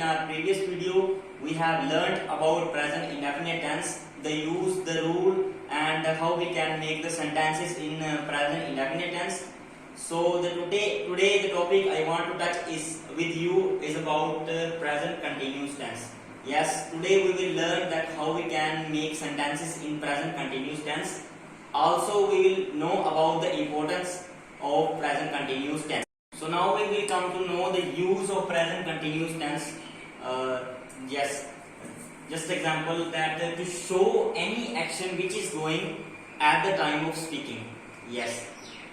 our previous video, we have learnt about present indefinite tense, the use, the rule, and how we can make the sentences in present indefinite tense. So today the topic I want to touch is with you is about present continuous tense. Yes, today we will learn that how we can make sentences in present continuous tense. Also, we will know about the importance of present continuous tense. So now we will come to know the use of present continuous tense. Yes, just example that to show any action which is going at the time of speaking. Yes,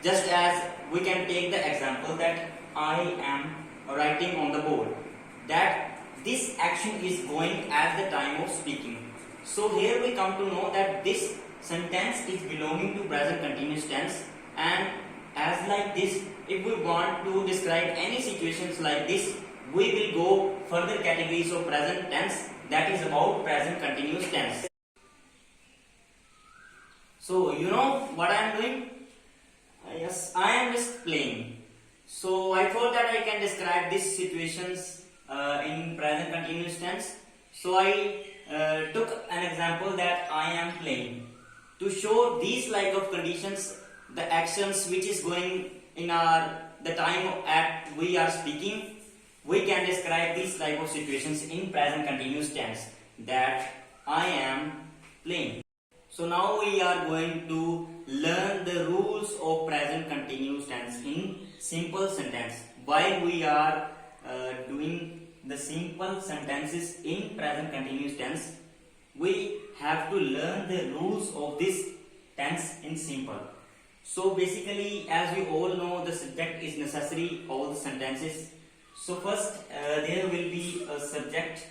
just as we can take the example that I am writing on the board, that this action is going at the time of speaking. So here we come to know that this sentence is belonging to present continuous tense, and as like this, if we want to describe any situations like this, we will go further categories of present tense, that is about present continuous tense. So you know what I am doing? Yes, I am just playing. So I thought that I can describe these situations in present continuous tense. So I took an example that I am playing. To show these like of conditions, the actions which is going in the time at we are speaking, we can describe these type of situations in present continuous tense, that I am playing. So now we are going to learn the rules of present continuous tense in simple sentence. While we are doing the simple sentences in present continuous tense, we have to learn the rules of this tense in simple. So basically, as you all know, the subject is necessary all the sentences. So first there will be a subject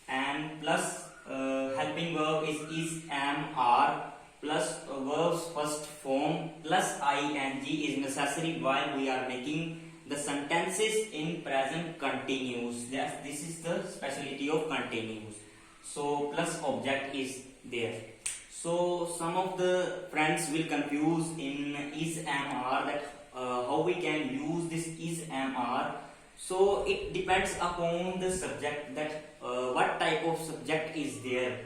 and plus helping verb is, am, are, plus verb's first form plus ing is necessary while we are making the sentences in present continuous. Yes, this is the specialty of continuous. So plus object is there. So some of the friends will confuse in is, am, are, that how we can use this is, am, are. So it depends upon the subject, that what type of subject is there.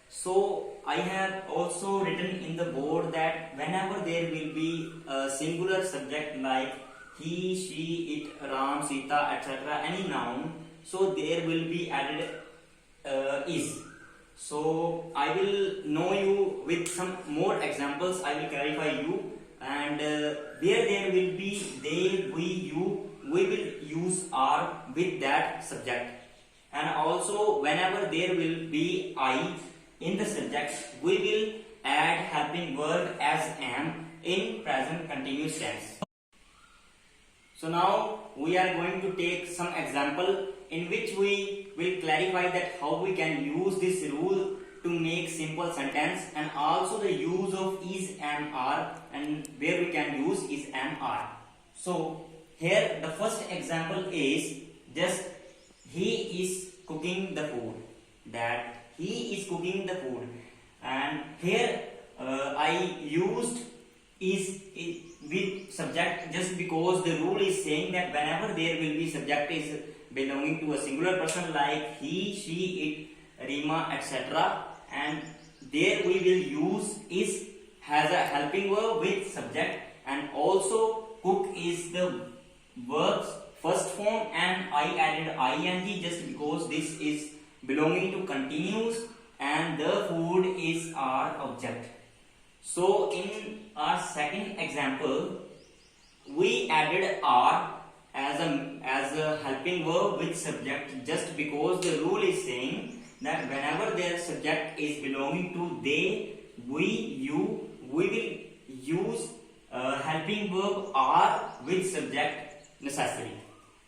So I have also written in the board that whenever there will be a singular subject like he, she, it, Ram, Sita, etc., any noun, so there will be added is. So I will know you with some more examples. I will clarify you, and where there will be they, we, you, we will use are with that subject. And also whenever there will be I in the subject, we will add helping verb as am in present continuous tense. So now we are going to take some example in which we will clarify that how we can use this rule to make simple sentence, and also the use of is, am, are, and where we can use is, am, are. So here the first example is just he is cooking the food, that he is cooking the food, and here I used is with subject just because the rule is saying that whenever there will be subject is belonging to a singular person like he, she, it, Rima, etc., and there we will use is has a helping verb with subject, and also cook is the verb's first form, and I added ing just because this is belonging to continuous and the food is our object. So in our second example, we added are as a helping verb with subject just because the rule is saying that whenever their subject is belonging to they, we, you, we will use helping verb are with subject necessary.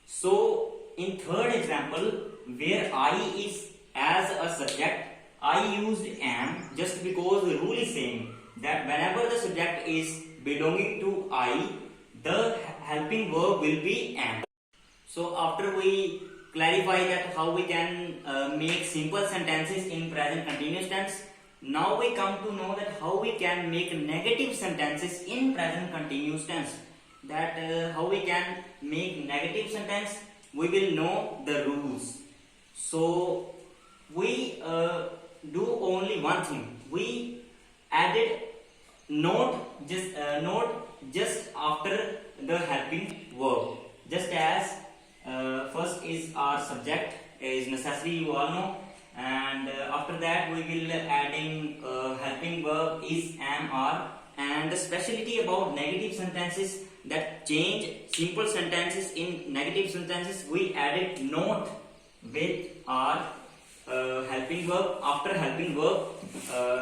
So in third example, where I is as a subject, I used am just because the rule is saying that whenever the subject is belonging to I, the helping verb will be am. So after we clarify that how we can make simple sentences in present continuous tense, now we come to know that how we can make negative sentences in present continuous tense. That how we can make negative sentence, we will know the rules. So we do only one thing. We added note just after the helping verb. Just as first is our subject is necessary, you all know, and after that we will adding helping verb is, am, are. And the specialty about negative sentences that change simple sentences in negative sentences, we added not with our helping verb, after helping verb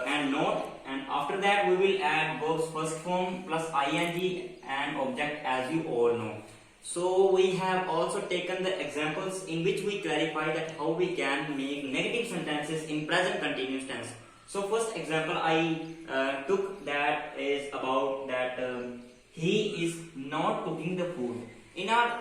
and not, and after that we will add verbs first form plus ing and object, as you all know. So we have also taken the examples in which we clarify that how we can make negative sentences in present continuous tense. So first example I took, that is about that he is not cooking the food. In our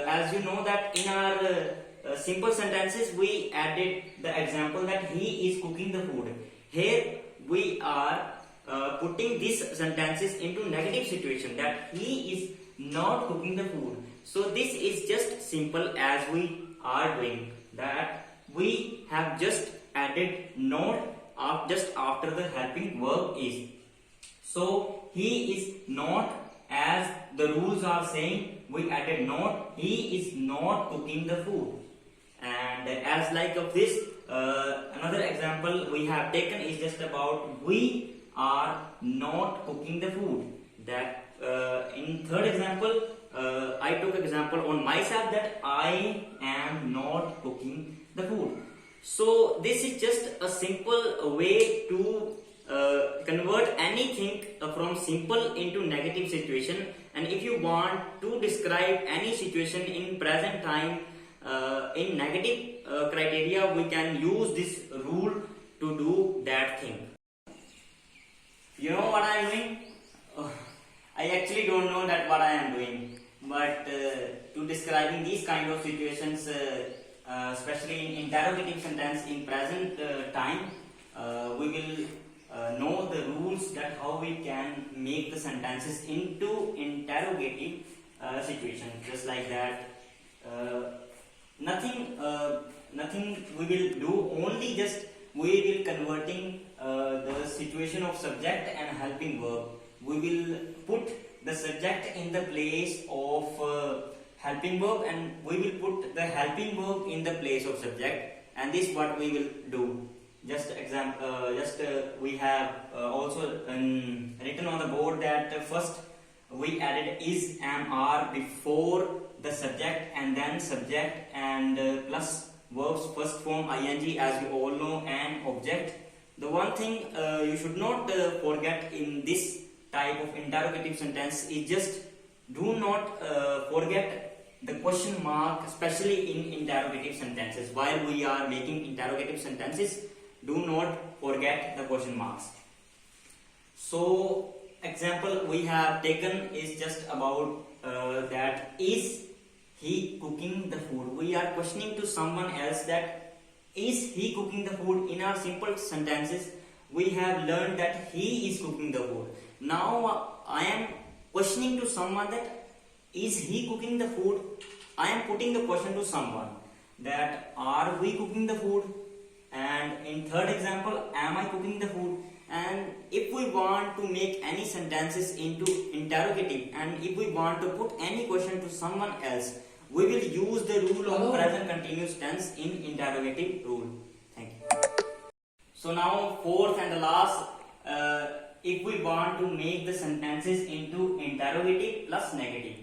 as you know that in our simple sentences we added the example that he is cooking the food. Here we are putting these sentences into negative situation, that he is not cooking the food. So this is just simple as we are doing, that we have just added not just after the helping verb is. So he is not, as the rules are saying, we added not, he is not cooking the food. And as like of this, another example we have taken is just about we are not cooking the food. That in third example, I took example on myself that I am not cooking the food. So this is just a simple way to convert anything from simple into negative situation. And if you want to describe any situation in present time in negative criteria, we can use this rule to do that thing. You know what I am doing? I actually don't know that what I am doing, but to describing these kind of situations, especially in interrogative sentence in present time, we will know the rules that how we can make the sentences into interrogative situation. Just like that, nothing we will do, only just we will converting the situation of subject and helping verb. We will put the subject in the place of helping verb, and we will put the helping verb in the place of subject, and this what we will do. Just example, we have also written on the board that first we added is, am, are before the subject, and then subject and plus verbs first form ing, as you all know, and object. The one thing you should not forget in this type of interrogative sentence is just do not forget the question mark, especially in interrogative sentences. While we are making interrogative sentences, do not forget the question marks. So example we have taken is just about that is he cooking the food. We are questioning to someone else that is he cooking the food. In our simple sentences we have learned that he is cooking the food. Now I am questioning to someone that is he cooking the food. I am putting the question to someone that are we cooking the food, and in third example am I cooking the food. And if we want to make any sentences into interrogative, and if we want to put any question to someone else, we will use the rule of present continuous tense in interrogative rule. Thank you. So now fourth and the last, if we want to make the sentences into interrogative plus negative,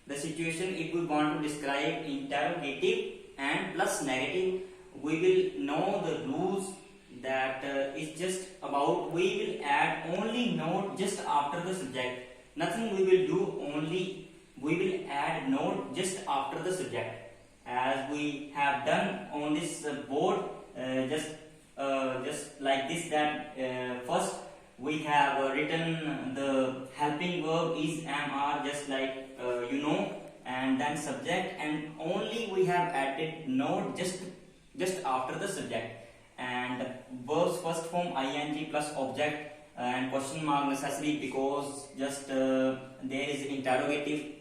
the situation if we want to describe interrogative and plus negative, we will know the rules that is just about we will add only note just after the subject. Nothing we will do, only we will add note just after the subject, as we have done on this board. Just like this, that first we have written the helping verb is, am, are, just like you know, and then subject, and only we have added note just after the subject, and verbs first form ing plus object and question mark necessary, because just there is interrogative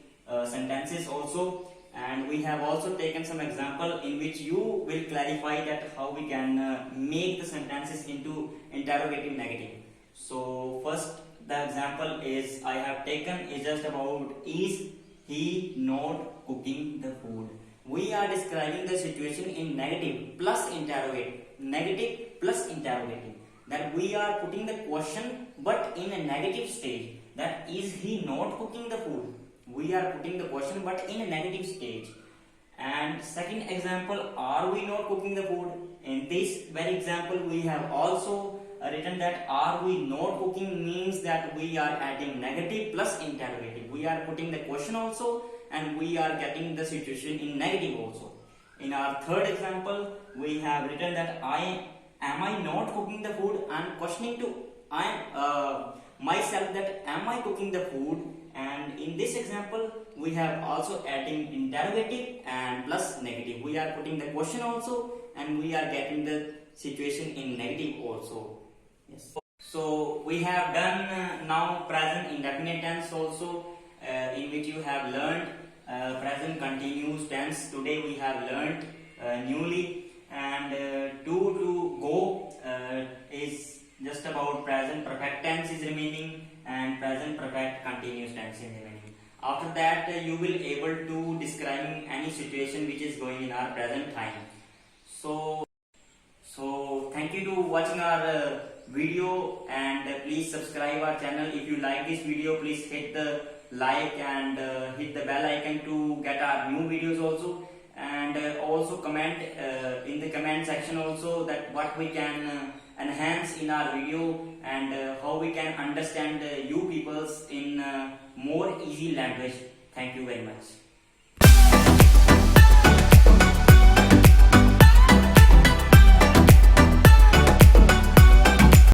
sentences also. and we have also taken some example in which you will clarify that how we can make the sentences into interrogative negative. So first the example is I have taken is just about is he not cooking the food. We are describing the situation in negative plus interrogative, negative plus interrogative, that we are putting the question but in a negative stage, that is he not cooking the food. We are putting the question but in a negative stage. And second example, are we not cooking the food? In this very example we have also written that are we not cooking means that we are adding negative plus interrogative. We are putting the question also and we are getting the situation in negative also. In our third example we have written that am I not cooking the food? I am questioning to myself that am I cooking the food? And in this example we have also adding interrogative and plus negative. We are putting the question also and we are getting the situation in negative also. Yes. So we have done now present indefinite tense also, in which you have learned present continuous tense. Today we have learned newly, and to go is just about present perfect tense is remaining and present perfect continuous tense is remaining. After that you will able to describing any situation which is going in our present time. So thank you to watching our video, and please subscribe our channel. If you like this video, please hit the like and hit the bell icon to get our new videos also, and also comment in the comment section also that what we can enhance in our video and how we can understand you peoples in more easy language. Thank you very much.